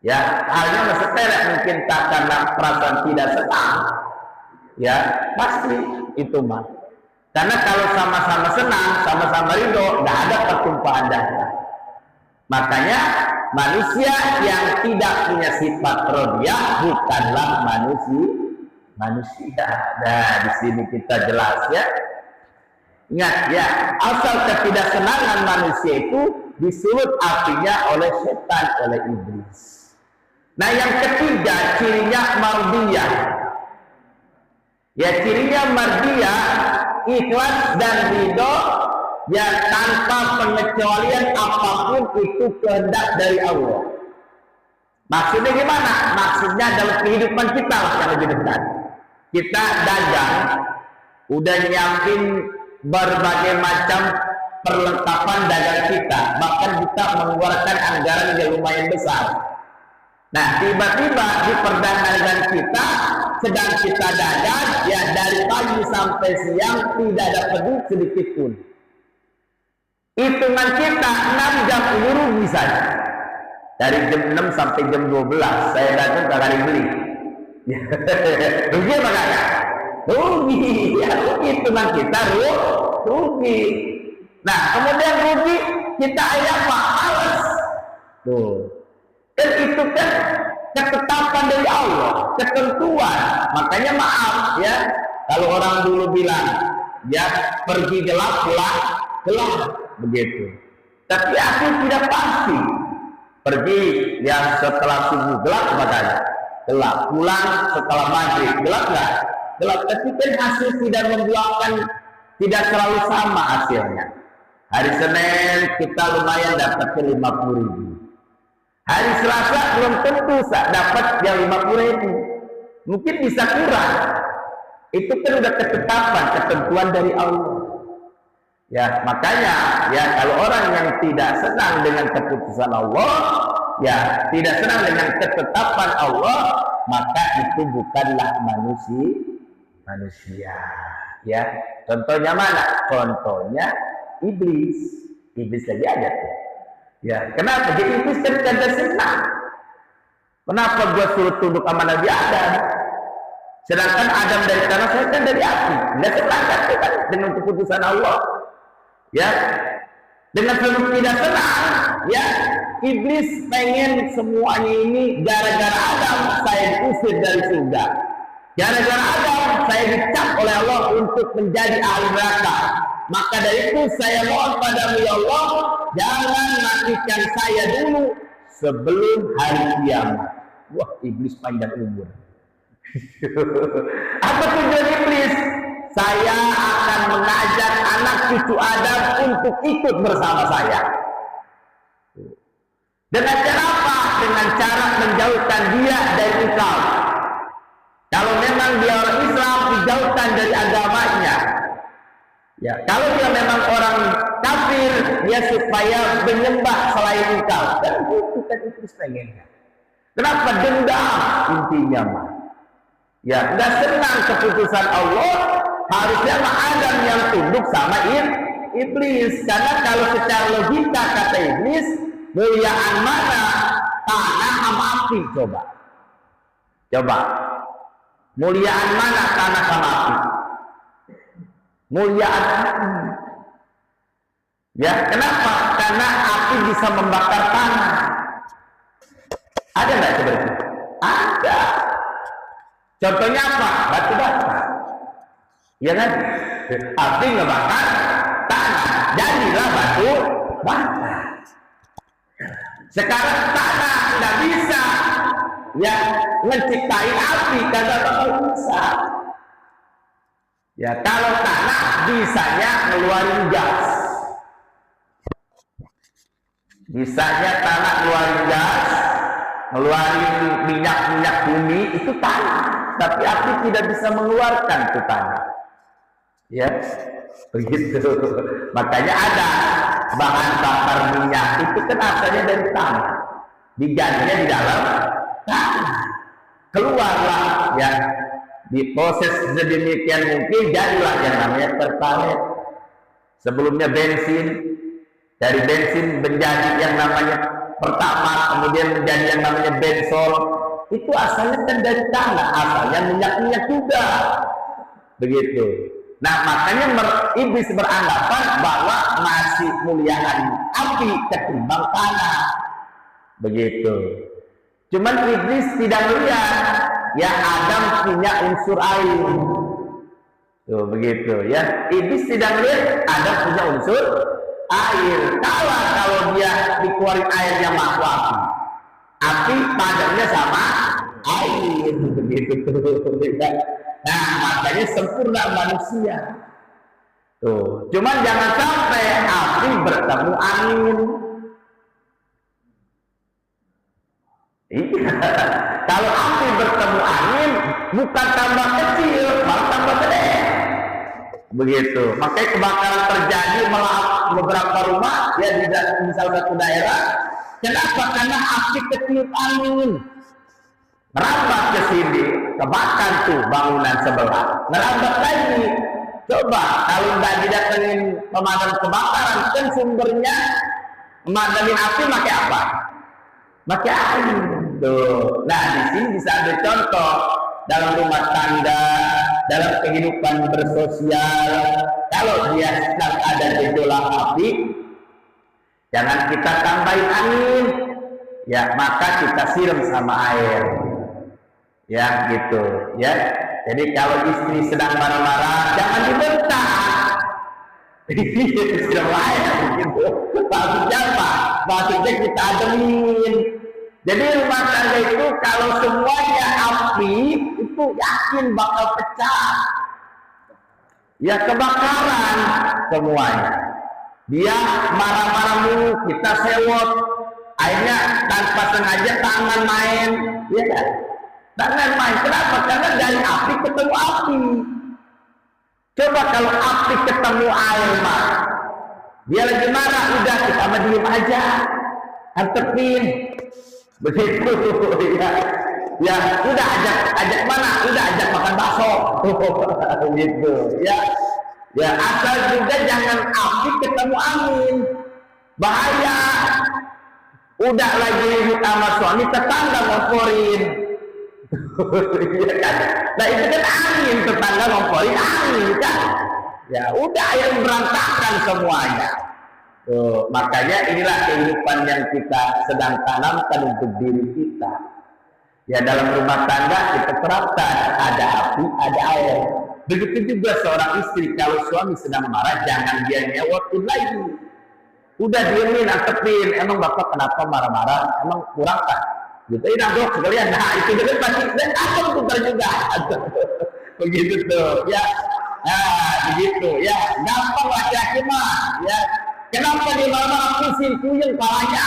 Ya, halnya sepele mungkin tak karena perasaan tidak senang. Ya, pasti itu mah. Karena kalau sama-sama senang, sama-sama ridho, nggak ada pertumpahan darah. Makanya manusia yang tidak punya sifat rodiyah bukanlah manusia. Nah, di sini kita jelas ya. Ingat ya, asal ketidaksenangan manusia itu disulut apinya oleh setan, oleh iblis. Nah, yang ketiga cirinya mardiyah. Ya, cirinya mardiyah, ikhlas dan ridho ya tanpa pengecualian apapun itu kehendak dari Allah. Maksudnya gimana? Maksudnya dalam kehidupan kita lah yang lebih dekat. Kita dagang, udah nyiapin berbagai macam perlengkapan dagang kita, bahkan kita mengeluarkan anggaran yang lumayan besar. Nah, tiba-tiba di perdagangan kita sedang kita dagang, ya dari pagi sampai siang tidak ada duit sedikit pun. Hitungan kita 6 jam ini rugi saja. Dari jam 6 sampai jam 12 saya dagang kali beli. Rugi apa enggak? Rugi. Ya, hitungan kita rugi. Nah, kemudian rugi kita apa? Males. Tuh. Dan itu kan ketetapan dari Allah, ketentuan. Makanya maaf ya, kalau orang dulu bilang ya pergi gelap pulang gelap begitu. Tapi aku tidak pasti. Pergi ya setelah subuh gelap makanya gelap, pulang setelah maghrib gelap nggak? Gelap. Tapi kan hasil tidak membuahkan, tidak selalu sama hasilnya. Hari Senin kita lumayan dapat ke 50.000. Hari Selasa belum tentu dapat yang 50.000. Mungkin bisa kurang. Itu kan udah ketetapan, ketentuan dari Allah. Ya, makanya ya kalau orang yang tidak senang dengan keputusan Allah, ya tidak senang dengan ketetapan Allah, maka itu bukanlah manusia. Ya, contohnya mana? Contohnya iblis. Iblis lagi ada tuh. Ya, kenapa? Jadi iblis kan tidak senang. Kenapa gua suruh tunduk sama Nabi Adam? Sedangkan Adam dari tanah, saya kan dari api. Nggak senang kan dengan keputusan Allah. Ya, dengan tidak senang. Ya, iblis pengen semuanya ini gara-gara Adam saya diusir dari surga. Gara-gara Adam saya dicap oleh Allah untuk menjadi ahli neraka. Maka dari itu saya mohon padamu ya Allah, jangan matikan saya dulu sebelum hari kiamat. Wah, iblis panjang umur. Apa tujuan iblis? Saya akan mengajak anak cucu Adam untuk ikut bersama saya. Dengan cara apa? Dengan cara menjauhkan dia dari Islam. Kalau memang dia orang Islam, dijauhkan dari agamanya. Ya, kalau dia memang orang kafir, dia supaya menyembah selain engkau. Dan itu kan iblis pengennya. Kenapa? Dendam intinya mah. Ya, nggak senang keputusan Allah, harusnya mah Adam yang tunduk sama iblis. Karena kalau secara logika kata iblis, muliaan mana? Tanah sama api, coba. Muliaan mana tanah sama api? Muliaan api. Ya, kenapa? Karena api bisa membakar tanah. Ada nggak seperti itu? Ada. Contohnya apa? Batu bata. Ya kan? Api ngebakar tanah, jadilah batu bata. Sekarang tanah nggak bisa ya menciptain api, karena bakal bisa. Ya, kalau tanah bisanya ngeluarin gas. Bisanya tanah ngeluarin gas, ngeluarin minyak bumi, itu tanah. Tapi api tidak bisa mengeluarkan itu tanah. Ya, begitu. Makanya ada bahan bakar minyak itu kan asalnya dari tanah, digadinya di dalam tanah, keluarlah ya, diproses sedemikian mungkin jadilah yang namanya pertalite. Sebelumnya bensin, dari bensin menjadi yang namanya pertama, kemudian menjadi yang namanya bensol, itu asalnya kan dari tanah, asalnya minyak-minyak juga, begitu. Nah, makanya iblis beranggapan bahwa masih muliaan api ketimbang tanah, begitu. Cuman iblis tidak melihat, ya Adam punya unsur air, tuh begitu ya. Iblis tidak melihat Adam punya unsur air. Kalau dia dikeluarin air yang masuk api padamnya sama air, begitu tuh. Nah, makanya sempurna manusia. Tuh, cuman jangan sampai api bertemu angin. Iya, kalau api bertemu angin bukan tambah kecil, malah tambah gede. Begitu. Makanya kebakaran terjadi melahap beberapa rumah ya di salah satu daerah. Kenapa? Karena api ketiup angin. Merambat ke sini, kebakar tuh bangunan sebelah. Merambat lagi. Coba kalau nggak didatengin pemadam kebakaran, kan sumbernya memadamin api pakai apa? Pakai air. Tuh. Nah, di sini bisa ada contoh dalam rumah tangga, dalam kehidupan bersosial. Kalau dia sedang ada gejolak api, jangan kita tambahin angin, ya maka kita siram sama air, ya gitu, ya. Jadi kalau istri sedang marah-marah, jangan dibentak, siram air, gitu. Maksudnya apa? Maksudnya kita ademin. Jadi rumah tangga itu kalau semuanya api, itu yakin bakal pecah. Ya kebakaran semuanya. Dia marah-marah mulu, kita sewot. Akhirnya tanpa sengaja tangan main, ya kan? Tangan main. Kenapa? Karena dari api ketemu api. Coba kalau api ketemu air mah, dia lagi marah, udah kita diem aja, antepin. Begitu ya. Ya udah ajak mana? Udah ajak makan bakso. Gitu ya. Ya asal juga jangan api ketemu angin. Bahaya. Udah lagi ribut sama suami, tetangga ngomporin. Ya kan? Nah itu kan angin, tetangga ngomporin angin kan. Ya udah yang berantakan semuanya. Tuh, makanya inilah kehidupan yang kita sedang tanamkan untuk diri kita. Ya dalam rumah tangga kita terapkan ada api, ada air. Begitu juga seorang istri kalau suami sedang marah, jangan dia nyewotin lagi. Udah diemin, antepin. Emang bapak kenapa marah-marah? Emang kurang kan? Gitu, dok sekalian. Nah itu juga pasti dan aku tukar juga. Begitu tuh, ya. Nah begitu, ya. Gampang laki-laki mah, ya. Kenapa dia marah-marah pusing, puyeng palanya?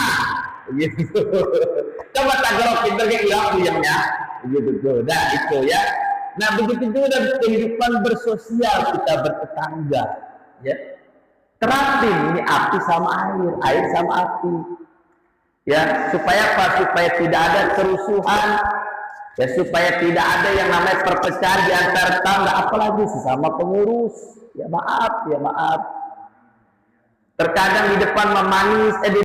Begitu. Coba tagerokin kayak iya puyengnya. Begitu tuh. Nah itu ya. Nah begitu juga dalam kehidupan bersosial kita bertetangga, ya. Terapin ini api sama air sama api, ya supaya apa? Supaya tidak ada kerusuhan, ya supaya tidak ada yang namanya perpecahan di antara tetangga, apalagi sesama pengurus. Ya maaf, terkadang di depan memanis,